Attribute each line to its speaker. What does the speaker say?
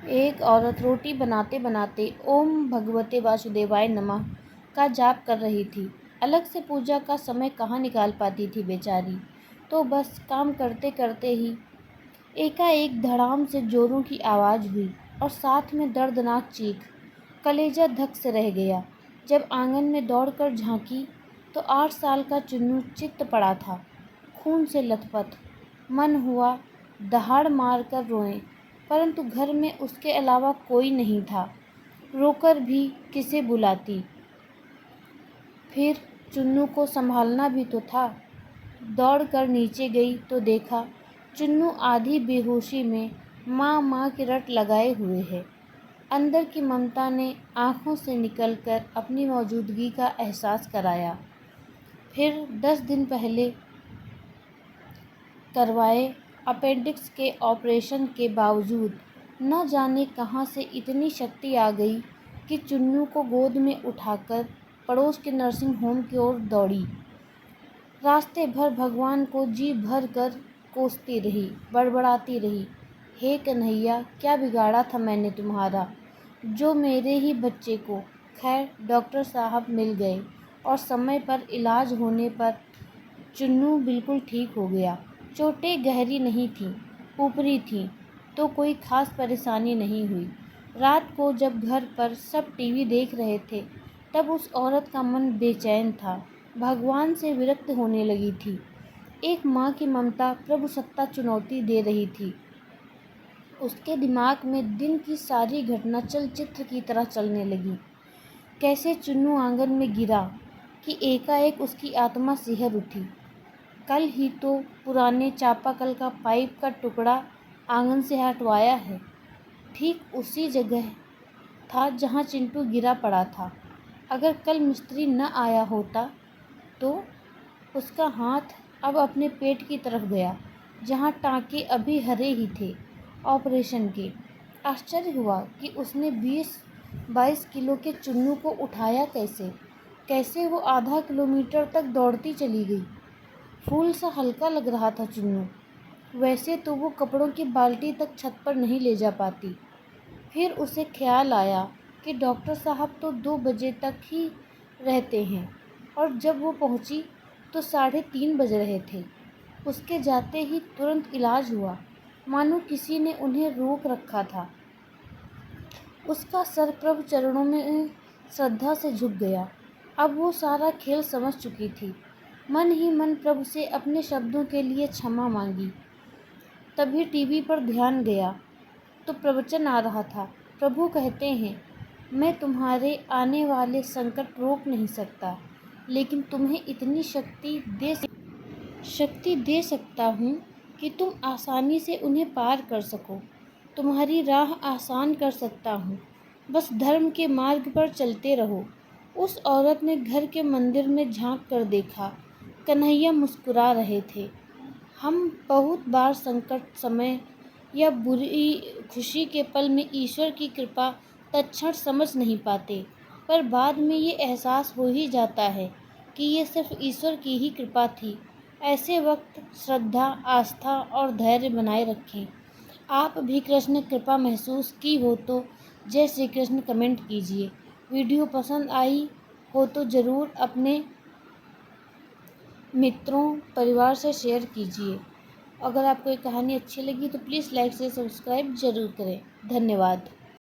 Speaker 1: एक औरत रोटी बनाते बनाते ओम भगवते वासुदेवाय नमः का जाप कर रही थी। अलग से पूजा का समय कहाँ निकाल पाती थी बेचारी। तो बस काम करते करते ही एकाएक धड़ाम से जोरों की आवाज़ हुई और साथ में दर्दनाक चीख। कलेजा धक से रह गया। जब आंगन में दौड़कर झांकी तो 8 साल का चुन्नू चित्त पड़ा था, खून से लथपथ। मन हुआ दहाड़ मार कर रोएं, परंतु घर में उसके अलावा कोई नहीं था। रोकर भी किसे बुलाती। फिर चुन्नू को संभालना भी तो था। दौड़कर नीचे गई तो देखा चुन्नू आधी बेहोशी में माँ माँ की रट लगाए हुए है। अंदर की ममता ने आँखों से निकलकर अपनी मौजूदगी का एहसास कराया। फिर 10 दिन पहले करवाए अपेंडिक्स के ऑपरेशन के बावजूद न जाने कहाँ से इतनी शक्ति आ गई कि चुन्नू को गोद में उठाकर पड़ोस के नर्सिंग होम की ओर दौड़ी। रास्ते भर भगवान को जी भर कर कोसती रही, बड़बड़ाती रही, हे कन्हैया, क्या बिगाड़ा था मैंने तुम्हारा, जो मेरे ही बच्चे को। खैर डॉक्टर साहब मिल गए और समय पर इलाज होने पर चुन्नू बिल्कुल ठीक हो गया। चोटें गहरी नहीं थीं, ऊपरी थीं, तो कोई खास परेशानी नहीं हुई। रात को जब घर पर सब टीवी देख रहे थे तब उस औरत का मन बेचैन था, भगवान से विरक्त होने लगी थी। एक माँ की ममता प्रभु सत्ता चुनौती दे रही थी। उसके दिमाग में दिन की सारी घटना चलचित्र की तरह चलने लगी। कैसे चुन्नू आंगन में गिरा कि एकाएक उसकी आत्मा सिहर उठी। कल ही तो पुराने चापाकल का पाइप का टुकड़ा आंगन से हटवाया है, ठीक उसी जगह था जहाँ चिंटू गिरा पड़ा था। अगर कल मिस्त्री न आया होता तो उसका हाथ अब अपने पेट की तरफ गया, जहाँ टाँके अभी हरे ही थे ऑपरेशन के। आश्चर्य हुआ कि उसने 20-22 किलो के चुन्नू को उठाया कैसे। कैसे वो आधा किलोमीटर तक दौड़ती चली गई। फूल सा हल्का लग रहा था चुन्नू। वैसे तो वो कपड़ों की बाल्टी तक छत पर नहीं ले जा पाती। फिर उसे ख्याल आया कि डॉक्टर साहब तो 2 बजे तक ही रहते हैं और जब वो पहुंची तो 3:30 बज रहे थे। उसके जाते ही तुरंत इलाज हुआ, मानो किसी ने उन्हें रोक रखा था। उसका सर प्रभु चरणों में श्रद्धा से झुक गया। अब वो सारा खेल समझ चुकी थी। मन ही मन प्रभु से अपने शब्दों के लिए क्षमा मांगी। तभी टीवी पर ध्यान गया तो प्रवचन आ रहा था। प्रभु कहते हैं, मैं तुम्हारे आने वाले संकट रोक नहीं सकता, लेकिन तुम्हें इतनी शक्ति दे सकता हूँ कि तुम आसानी से उन्हें पार कर सको। तुम्हारी राह आसान कर सकता हूँ, बस धर्म के मार्ग पर चलते रहो। उस औरत ने घर के मंदिर में झांक कर देखा। कन्हैया मुस्कुरा रहे थे। हम बहुत बार संकट समय या बुरी खुशी के पल में ईश्वर की कृपा तत्क्षण समझ नहीं पाते, पर बाद में ये एहसास हो ही जाता है कि ये सिर्फ ईश्वर की ही कृपा थी। ऐसे वक्त श्रद्धा, आस्था और धैर्य बनाए रखें। आप भी कृष्ण कृपा महसूस की हो तो जय श्री कृष्ण कमेंट कीजिए। वीडियो पसंद आई हो तो ज़रूर अपने मित्रों, परिवार से शेयर कीजिए। अगर आपको ये कहानी अच्छी लगी तो प्लीज़ लाइक से सब्सक्राइब ज़रूर करें। धन्यवाद।